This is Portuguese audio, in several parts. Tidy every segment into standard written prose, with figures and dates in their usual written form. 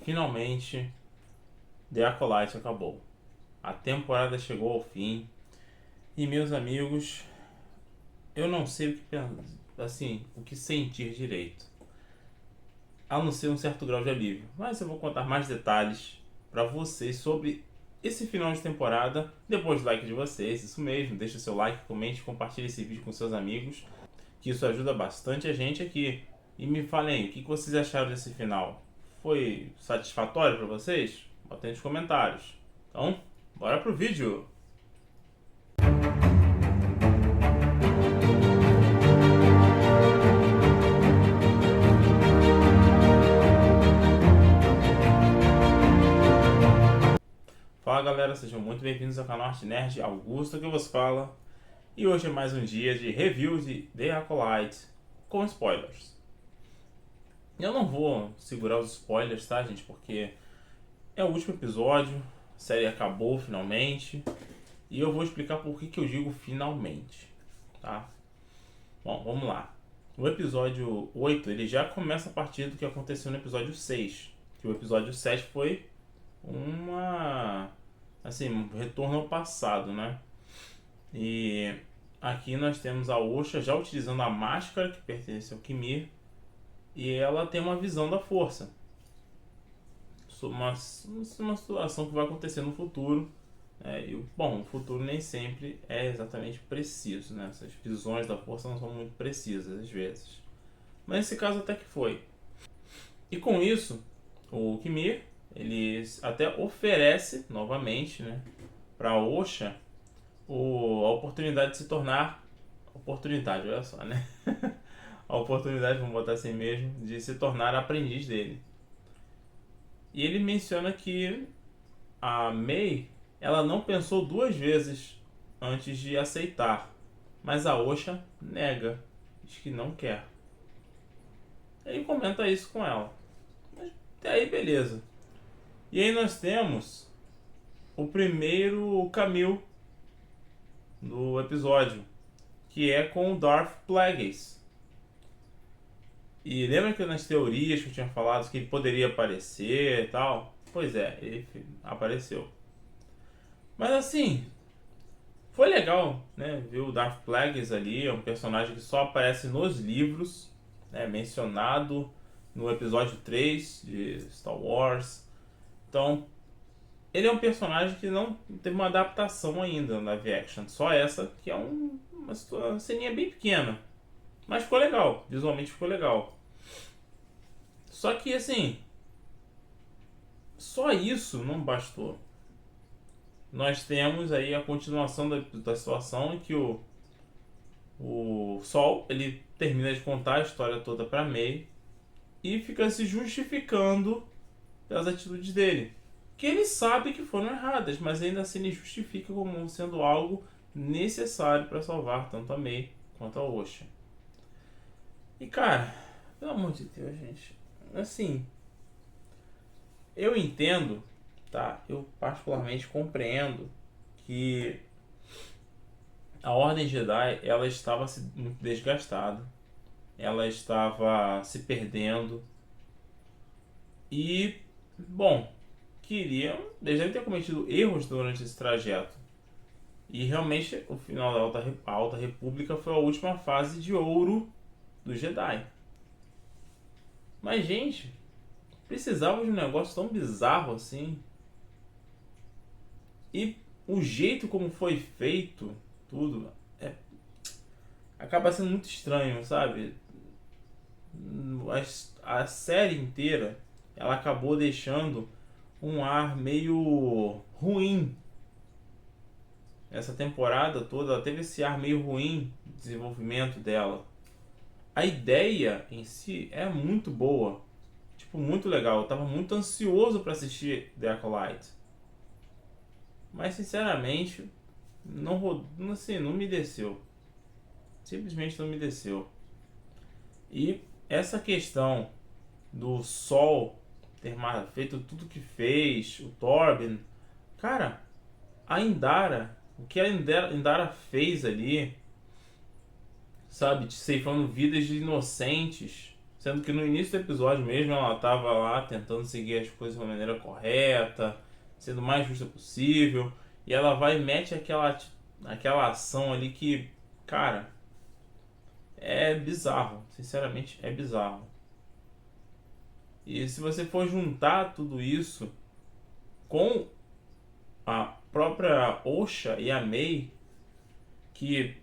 Finalmente, The Acolyte acabou. A temporada chegou ao fim. E meus amigos, eu não sei o que assim, o que sentir direito. A não ser um certo grau de alívio. Mas eu vou contar mais detalhes para vocês sobre esse final de temporada. Depois do like de vocês, isso mesmo. Deixe seu like, comente, compartilhe esse vídeo com seus amigos, que isso ajuda bastante a gente aqui. E me falem, o que vocês acharam desse final? Foi satisfatório para vocês? Botem nos comentários. Então, bora pro vídeo! Fala galera, sejam muito bem-vindos ao canal Arte Nerd, Augusto que vos fala. E hoje é mais um dia de review de The Acolyte com spoilers. Eu não vou segurar os spoilers, tá gente, porque é o último episódio, a série acabou finalmente. E eu vou explicar por que eu digo finalmente, tá? Bom, vamos lá. O episódio 8 ele já começa a partir do que aconteceu no episódio 6. Que o episódio 7 foi um retorno ao passado, né? E aqui nós temos a Osha já utilizando a máscara que pertence ao Kimir. E ela tem uma visão da força. Uma situação que vai acontecer no futuro. Bom, o futuro nem sempre é exatamente preciso, né? Essas visões da força não são muito precisas às vezes. Mas nesse caso até que foi. E com isso, o Kimir, ele até oferece novamente, né, para Osha a oportunidade de se tornar... Oportunidade, olha só, né? A oportunidade, vamos botar assim mesmo, de se tornar aprendiz dele. E ele menciona que a Mei, ela não pensou duas vezes antes de aceitar, mas a Osha nega, diz que não quer. Ele comenta isso com ela. Mas até aí beleza. E aí nós temos o primeiro Camille do episódio, que é com o Darth Plagueis. E lembra que nas teorias que eu tinha falado que ele poderia aparecer e tal? Pois é, ele apareceu. Mas assim, foi legal, né? Ver o Darth Plagueis ali, é um personagem que só aparece nos livros, né? Mencionado no episódio 3 de Star Wars. Então, ele é um personagem que não teve uma adaptação ainda na live action. Só essa, que é uma ceninha bem pequena. Mas ficou legal, visualmente ficou legal. Só que assim, só isso não bastou. Nós temos aí a continuação da situação em que o Sol, ele termina de contar a história toda para Mei e fica se justificando pelas atitudes dele, que ele sabe que foram erradas, mas ainda assim ele justifica como sendo algo necessário para salvar tanto a Mei quanto a Osha. E cara, pelo amor de Deus, gente, assim, eu entendo, tá? Eu particularmente compreendo que a Ordem Jedi, ela estava muito desgastada, ela estava se perdendo e, bom, eles devem ter cometido erros durante esse trajeto. E realmente o final da Alta República foi a última fase de ouro do Jedi. Mas gente, precisava de um negócio tão bizarro assim. E o jeito como foi feito tudo acaba sendo muito estranho, sabe? A série inteira ela acabou deixando um ar meio ruim. Essa temporada toda ela teve esse ar meio ruim de desenvolvimento dela. A ideia em si é muito boa, tipo, muito legal. Eu tava muito ansioso para assistir The Acolyte. Mas sinceramente, não me desceu. Simplesmente não me desceu. E essa questão do Sol ter feito tudo que fez, o Torben, cara, a Indara, o que a Indara fez ali, sabe, ceifando vidas de inocentes, Sendo que no início do episódio mesmo ela tava lá tentando seguir as coisas de uma maneira correta, sendo o mais justa possível. E ela vai e mete aquela ação ali que, cara, é bizarro. Sinceramente, é bizarro. E se você for juntar tudo isso com a própria Osha e a Mei, que,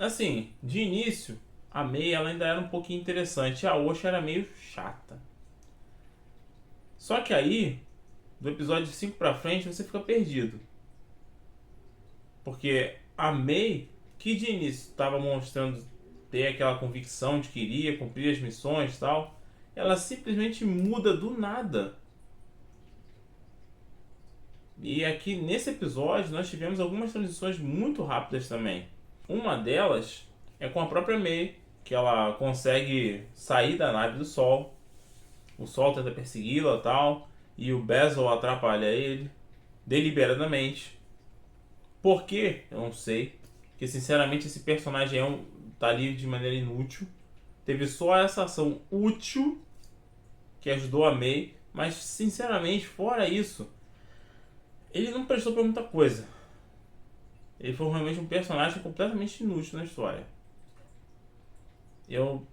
assim, de início, a Mei ela ainda era um pouquinho interessante, a Osha era meio chata. Só que aí, do episódio 5 pra frente, você fica perdido. Porque a Mei, que de início estava mostrando ter aquela convicção de que iria cumprir as missões e tal, ela simplesmente muda do nada. E aqui nesse episódio nós tivemos algumas transições muito rápidas também. Uma delas é com a própria Mei, que ela consegue sair da nave do Sol. O Sol tenta persegui-la e tal, e o Basil atrapalha ele deliberadamente. Por quê? Eu não sei. Porque sinceramente esse personagem tá ali de maneira inútil. Teve só essa ação útil que ajudou a Mei, mas sinceramente, fora isso, ele não prestou pra muita coisa. Ele foi realmente um personagem completamente inútil na história. Eu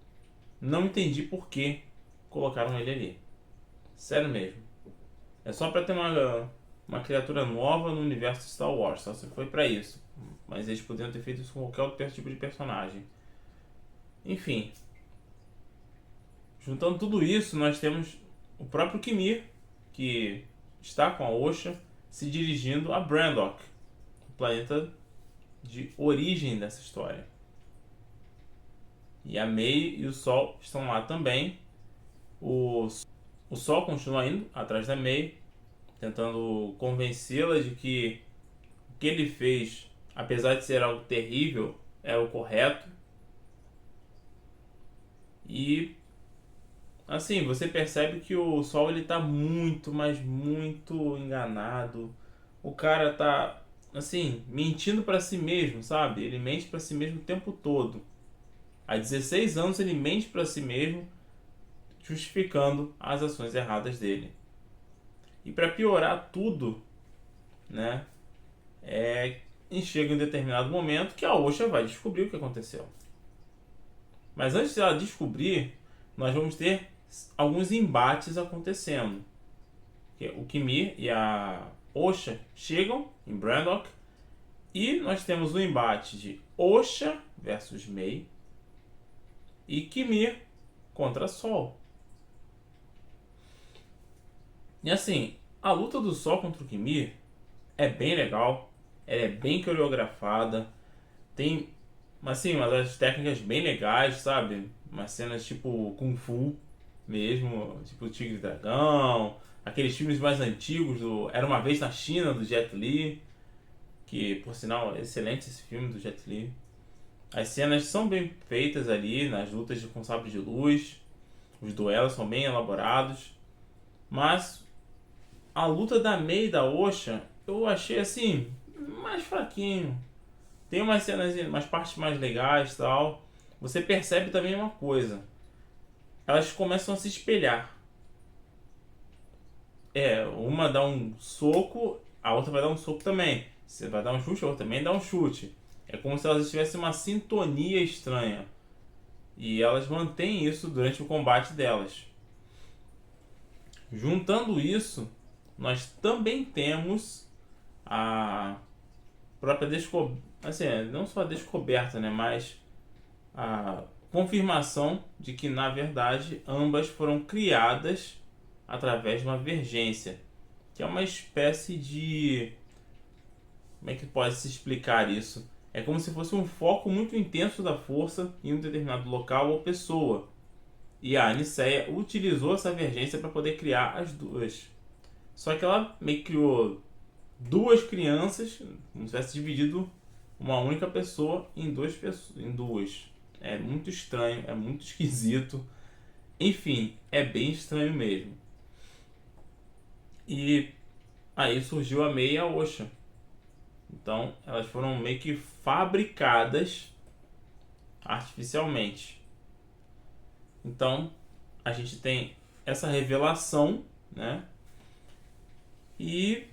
não entendi por que colocaram ele ali. Sério mesmo. É só pra ter uma criatura nova no universo Star Wars. Só se foi pra isso. Mas eles poderiam ter feito isso com qualquer outro tipo de personagem. Enfim. Juntando tudo isso, nós temos o próprio Kimir, que está com a Osha, se dirigindo a Brandok, o planeta de origem dessa história. E a Mei e o Sol estão lá também. O Sol continua indo atrás da Mei, tentando convencê-la de que o que ele fez, apesar de ser algo terrível, é o correto. E assim, você percebe que o Sol ele tá muito, mas muito enganado. O cara tá assim, mentindo pra si mesmo, sabe? Ele mente pra si mesmo o tempo todo. Há 16 anos ele mente pra si mesmo, justificando as ações erradas dele. E para piorar tudo, né? Chega em determinado momento que a Osha vai descobrir o que aconteceu. Mas antes de ela descobrir, nós vamos ter alguns embates acontecendo. O Kimir e a Osha chegam em Brandok e nós temos o embate de Osha versus Mei e Kimir contra Sol. E assim, a luta do Sol contra o Kimir é bem legal, ela é bem coreografada, tem assim, umas técnicas bem legais, sabe? Umas cenas tipo Kung Fu mesmo, tipo Tigre e Dragão, aqueles filmes mais antigos do Era Uma Vez na China, do Jet Li, que por sinal é excelente esse filme do Jet Li. As cenas são bem feitas ali, nas lutas com sabre de luz, os duelos são bem elaborados, mas a luta da Mei e da Osha eu achei assim, mais fraquinho. Tem umas cenas, umas partes mais legais e tal. Você percebe também uma coisa. Elas começam a se espelhar. Uma dá um soco, a outra vai dar um soco também. Você vai dar um chute, a outra também dá um chute. É como se elas tivessem uma sintonia estranha. E elas mantêm isso durante o combate delas. Juntando isso, nós também temos a própria descoberta, assim, não só a descoberta, né, mas a confirmação de que na verdade ambas foram criadas através de uma vergência, que é uma espécie de, como é que pode se explicar isso? É como se fosse um foco muito intenso da força em um determinado local ou pessoa. E a Aniceia utilizou essa vergência para poder criar as duas. Só que ela meio que criou duas crianças, como se tivesse dividido uma única pessoa em duas. É muito estranho, é muito esquisito. Enfim, é bem estranho mesmo. E aí surgiu a Mei e a Osha. Então elas foram meio que fabricadas artificialmente. Então, a gente tem essa revelação, né? E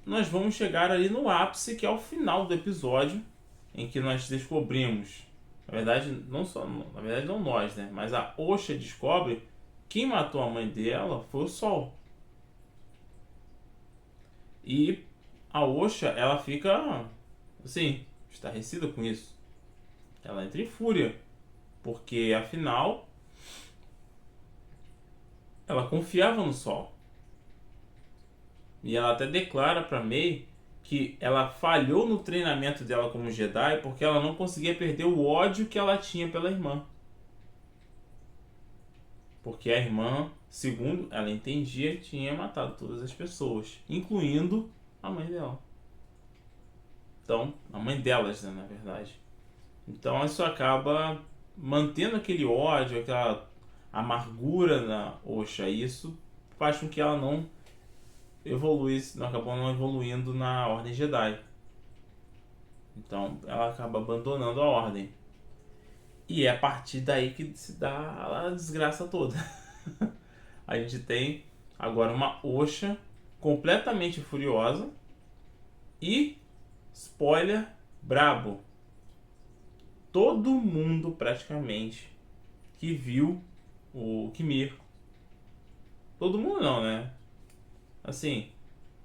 nós vamos chegar ali no ápice, que é o final do episódio, em que nós descobrimos, na verdade, na verdade não nós, né? Mas a Osha descobre quem matou a mãe dela foi o Sol. E a Osha, ela fica, assim, estarrecida com isso. Ela entra em fúria, porque afinal ela confiava no Sol. E ela até declara para Mei que ela falhou no treinamento dela como Jedi porque ela não conseguia perder o ódio que ela tinha pela irmã. Porque a irmã, segundo ela entendia, tinha matado todas as pessoas, incluindo a mãe dela. Então, a mãe delas, né, na verdade. Então isso acaba mantendo aquele ódio, aquela amargura na Osha. E isso faz com que ela não evoluísse, não acabou não evoluindo na Ordem Jedi. Então ela acaba abandonando a Ordem. E é a partir daí que se dá a desgraça toda. A gente tem agora uma Osha completamente furiosa e, spoiler, brabo. Todo mundo praticamente que viu o Kimir. Todo mundo não, né? Assim,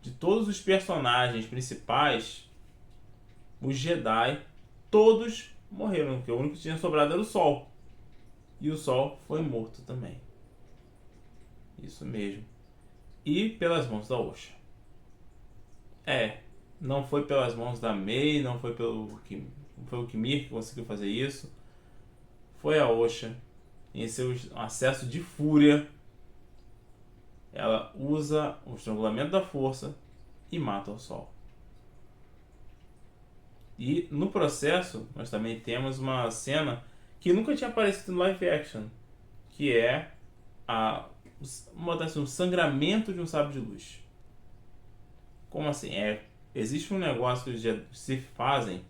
de todos os personagens principais, os Jedi, todos morreram, porque o único que tinha sobrado era o Sol. E o Sol foi morto também. Isso mesmo. E pelas mãos da Osha. Não foi pelas mãos da Mei, não foi foi o Kimir que conseguiu fazer isso. Foi a Osha. Em seu acesso de fúria, ela usa o estrangulamento da força e mata o Sol. E no processo, nós também temos uma cena que nunca tinha aparecido no live action, que é um sangramento de um sabre de luz. Como assim? Existe um negócio que os Sith fazem,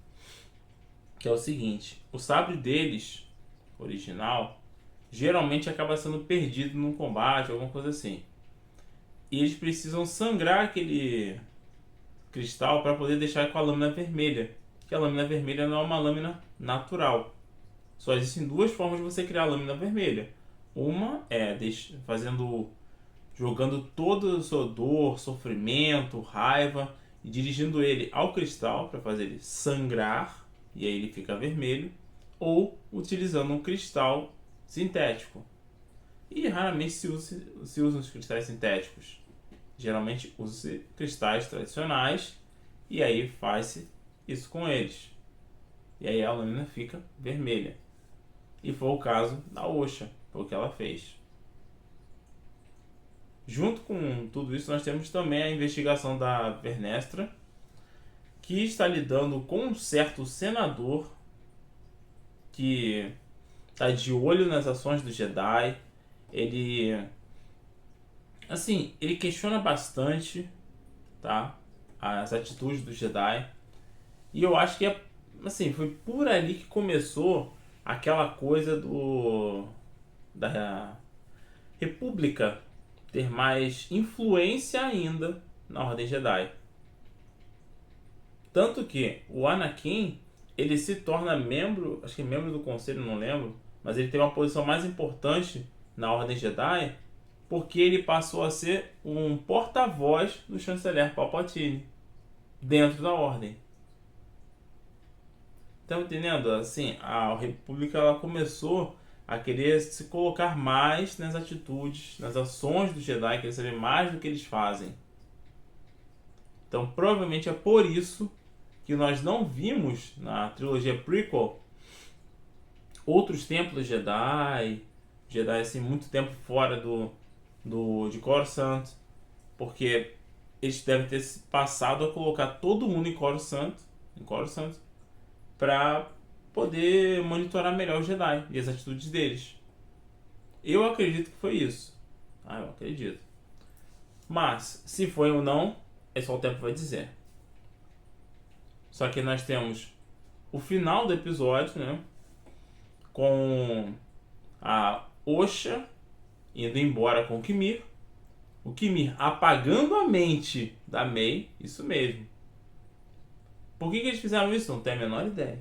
que é o seguinte: o sabre deles, original, geralmente acaba sendo perdido num combate, alguma coisa assim. E eles precisam sangrar aquele cristal para poder deixar com a lâmina vermelha. Que a lâmina vermelha não é uma lâmina natural. Só existem duas formas de você criar a lâmina vermelha. Uma é jogando toda a sua dor, sofrimento, raiva e dirigindo ele ao cristal para fazer ele sangrar e aí ele fica vermelho, ou utilizando um cristal sintético. E raramente se usam os cristais sintéticos. Geralmente usa-se cristais tradicionais e aí faz-se isso com eles. E aí a lâmina fica vermelha. E foi o caso da Osha, foi o que ela fez. Junto com tudo isso, nós temos também a investigação da Vernestra, que está lidando com um certo senador que está de olho nas ações do Jedi. Ele questiona bastante, tá, as atitudes do Jedi. E eu acho que foi por ali que começou aquela coisa da República ter mais influência ainda na Ordem Jedi. Tanto que o Anakin, ele se torna membro, acho que membro do conselho, não lembro, mas ele tem uma posição mais importante na Ordem Jedi porque ele passou a ser um porta-voz do chanceler Palpatine dentro da Ordem. Estão entendendo? Assim, a República ela começou a querer se colocar mais nas atitudes, nas ações dos Jedi, querer saber mais do que eles fazem. Então, provavelmente é por isso que nós não vimos na trilogia prequel outros templos Jedi assim, muito tempo fora de Coruscant, porque eles devem ter passado a colocar todo mundo em Coruscant para poder monitorar melhor os Jedi e as atitudes deles. Eu acredito que foi isso. Eu acredito. Mas, se foi ou não, é só o tempo vai dizer. Só que nós temos o final do episódio, né? Com Osha indo embora com o Kimir apagando a mente da Mei, isso mesmo. Por que eles fizeram isso? Não tenho a menor ideia.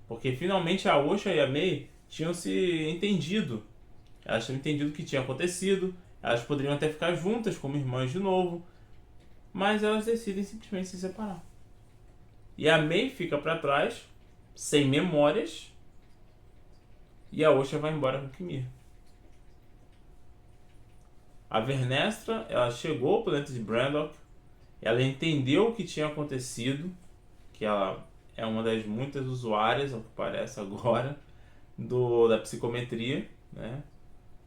Porque finalmente a Osha e a Mei tinham se entendido. Elas tinham entendido o que tinha acontecido. Elas poderiam até ficar juntas como irmãs de novo. Mas elas decidem simplesmente se separar. E a Mei fica para trás, sem memórias. E a Osha vai embora com o Kimir. A Vernestra, ela chegou ao planeta de Brandok. Ela entendeu o que tinha acontecido. Que ela é uma das muitas usuárias, ao que parece agora, da psicometria, né?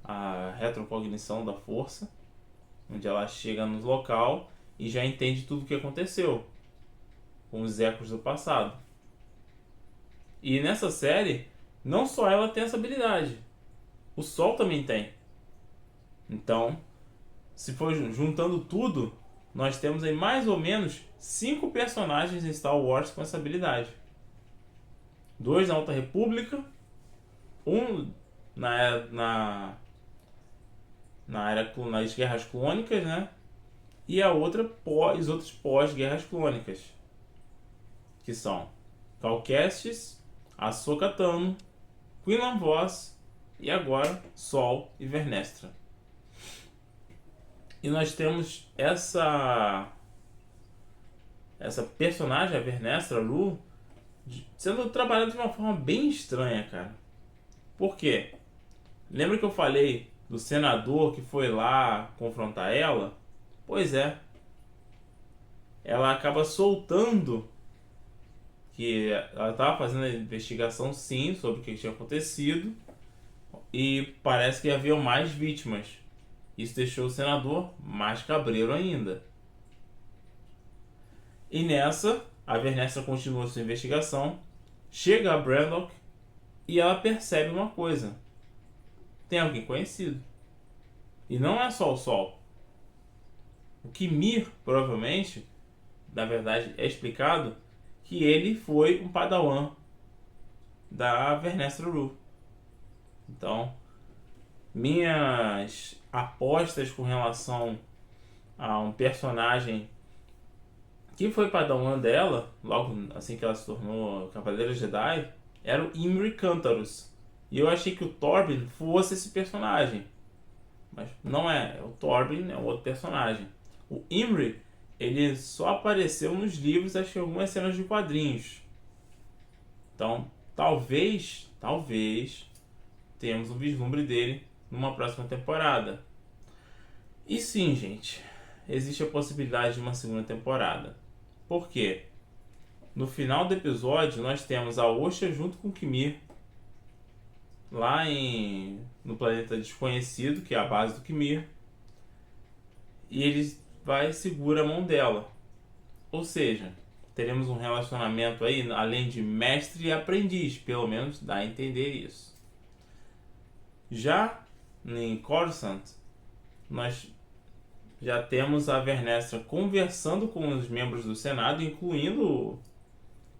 A retrocognição da força, onde ela chega no local e já entende tudo o que aconteceu, com os ecos do passado. E nessa série, não só ela tem essa habilidade, o Sol também tem. Então, se for juntando tudo, nós temos aí mais ou menos 5 personagens em Star Wars com essa habilidade. 2 na Alta República, um nas Guerras Clônicas, né? E a outra os outros pós-Guerras Clônicas, que são Cal Kestis, Ahsoka Tano, Quinlan Vos e agora Sol e Vernestra. E nós temos essa personagem, a Vernestra Lu, sendo trabalhada de uma forma bem estranha, cara. Por quê? Lembra que eu falei do senador que foi lá confrontar ela? Pois é. Ela acaba soltando que ela estava fazendo a investigação, sim, sobre o que tinha acontecido. E parece que havia mais vítimas. Isso deixou o senador mais cabreiro ainda. E nessa, a Vernestra continua sua investigação, chega a Brandok e ela percebe uma coisa. Tem alguém conhecido. E não é só o Sol. O Kimir, provavelmente, na verdade, é explicado que ele foi um padawan da Vernestra Rue. Então, minhas apostas com relação a um personagem que foi padawan dela, logo assim que ela se tornou Cavaleira Jedi, era o Imri Cantarus. E eu achei que o Torbin fosse esse personagem. Mas não é. O Torbin é um outro personagem. O Imri, ele só apareceu nos livros, acho que em algumas cenas de quadrinhos. Então, talvez tenhamos um vislumbre dele numa próxima temporada. E sim, gente, existe a possibilidade de uma segunda temporada. Por quê? No final do episódio, nós temos a Osha junto com o Kimir lá no planeta desconhecido, que é a base do Kimir. E ele vai e segura a mão dela. Ou seja, teremos um relacionamento aí, além de mestre e aprendiz, pelo menos dá a entender isso. Já em Coruscant, nós já temos a Vernestra conversando com os membros do Senado, incluindo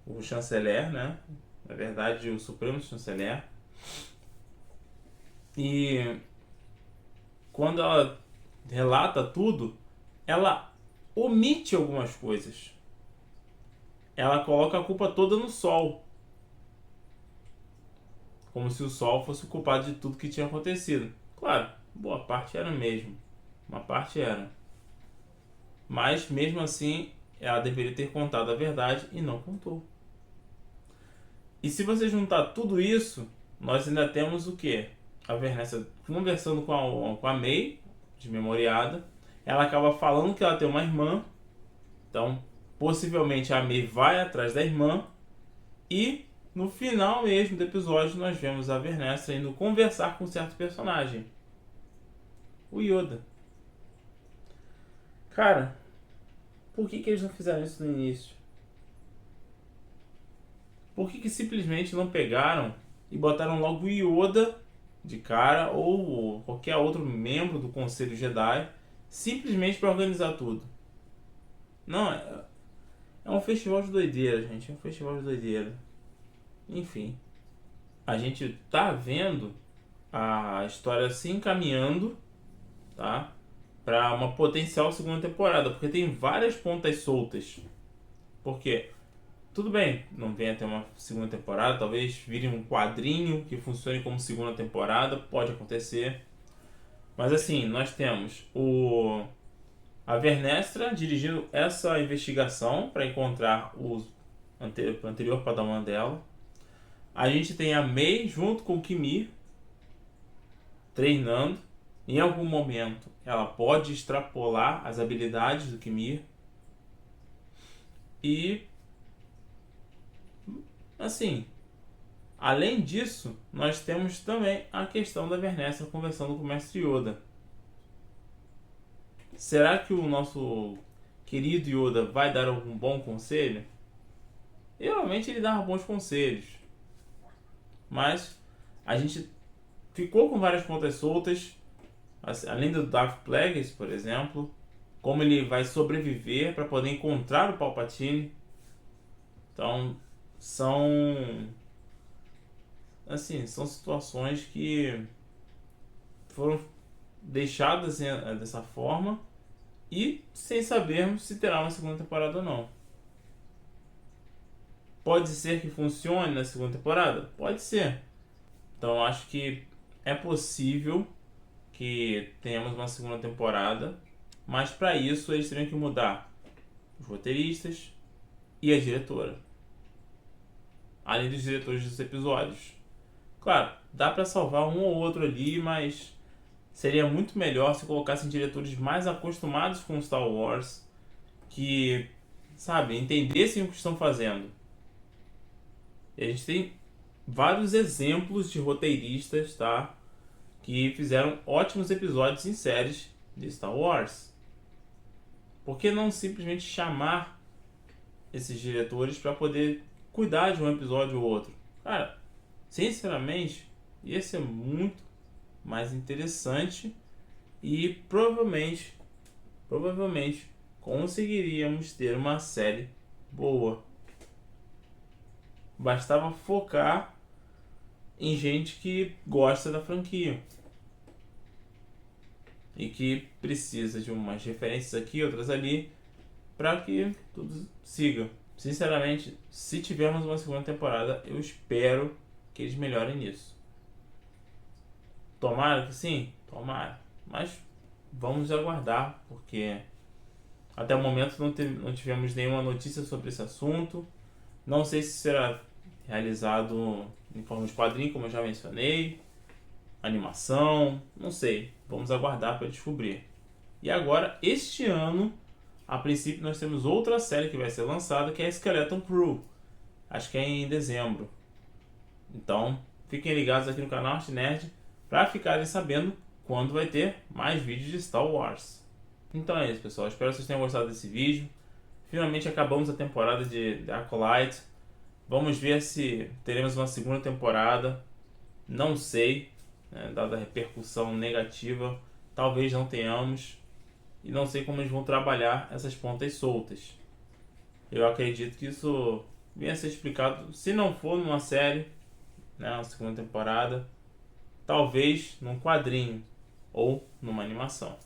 o chanceler, né? Na verdade, o Supremo Chanceler. E quando ela relata tudo, ela omite algumas coisas. Ela coloca a culpa toda no Sol. Como se o Sol fosse o culpado de tudo que tinha acontecido. Claro, boa parte era mesmo. Uma parte era. Mas mesmo assim, ela deveria ter contado a verdade e não contou. E se você juntar tudo isso, nós ainda temos o quê? A Vernestra conversando com a Mei, desmemoriada. Ela acaba falando que ela tem uma irmã. Então, possivelmente a Mei vai atrás da irmã. E no final mesmo do episódio, nós vemos a Vernestra indo conversar com um certo personagem. O Yoda. Cara, por que eles não fizeram isso no início? Por que simplesmente não pegaram e botaram logo o Yoda de cara ou qualquer outro membro do Conselho Jedi simplesmente para organizar tudo? Não, é um festival de doideira, gente. É um festival de doideira. Enfim, a gente tá vendo a história se encaminhando, tá? Para uma potencial segunda temporada, porque tem várias pontas soltas. Porque tudo bem, não venha ter uma segunda temporada, talvez vire um quadrinho que funcione como segunda temporada, pode acontecer. Mas assim, nós temos a Vernestra dirigindo essa investigação para encontrar o anterior padawan dela. A gente tem a Mei junto com o Kimir treinando. Em algum momento ela pode extrapolar as habilidades do Kimir. E assim, além disso, nós temos também a questão da Vernestra conversando com o Mestre Yoda. Será que o nosso querido Yoda vai dar algum bom conselho? Realmente ele dava bons conselhos. Mas a gente ficou com várias pontas soltas. Além do Darth Plagueis, por exemplo. Como ele vai sobreviver para poder encontrar o Palpatine. Então, são situações que foram deixadas dessa forma e sem sabermos se terá uma segunda temporada ou não. Pode ser que funcione na segunda temporada? Pode ser. Então acho que é possível que tenhamos uma segunda temporada, mas para isso eles teriam que mudar os roteiristas e a diretora, além dos diretores dos episódios. Claro, dá para salvar um ou outro ali, mas seria muito melhor se colocassem diretores mais acostumados com Star Wars, que, sabe, entendessem o que estão fazendo. E a gente tem vários exemplos de roteiristas, tá, que fizeram ótimos episódios em séries de Star Wars. Por que não simplesmente chamar esses diretores para poder cuidar de um episódio ou outro? Cara, sinceramente, ia ser muito mais interessante e provavelmente conseguiríamos ter uma série boa. Bastava focar em gente que gosta da franquia e que precisa de umas referências aqui, outras ali, para que tudo siga. Sinceramente, se tivermos uma segunda temporada, eu espero que eles melhorem nisso. Tomara que sim? Tomara. Mas vamos aguardar, porque até o momento não tivemos nenhuma notícia sobre esse assunto. Não sei se será realizado em forma de quadrinho, como eu já mencionei, animação, não sei. Vamos aguardar para descobrir. E agora, este ano, a princípio, nós temos outra série que vai ser lançada, que é a Skeleton Crew. Acho que é em dezembro. Então, fiquem ligados aqui no canal Arte Nerd para ficarem sabendo quando vai ter mais vídeos de Star Wars. Então é isso, pessoal. Espero que vocês tenham gostado desse vídeo. Finalmente acabamos a temporada de Acolyte. Vamos ver se teremos uma segunda temporada. Não sei, né, dada a repercussão negativa, talvez não tenhamos. E não sei como eles vão trabalhar essas pontas soltas. Eu acredito que isso venha a ser explicado, se não for numa série, né, uma segunda temporada, talvez num quadrinho ou numa animação.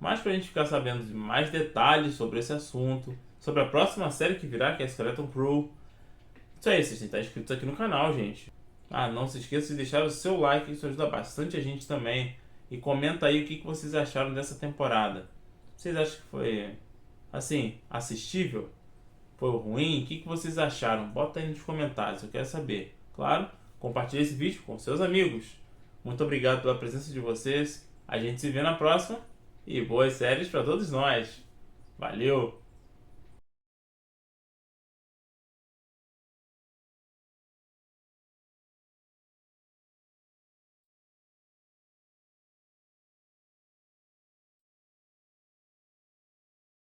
Mas para a gente ficar sabendo de mais detalhes sobre esse assunto, sobre a próxima série que virá, que é a Skeleton Crew, isso aí, vocês têm que estar inscritos aqui no canal, gente. Não se esqueça de deixar o seu like, isso ajuda bastante a gente também. E comenta aí o que vocês acharam dessa temporada. Vocês acham que foi, assim, assistível? Foi ruim? O que vocês acharam? Bota aí nos comentários, eu quero saber. Claro, compartilhe esse vídeo com seus amigos. Muito obrigado pela presença de vocês. A gente se vê na próxima. E boas séries para todos nós. Valeu!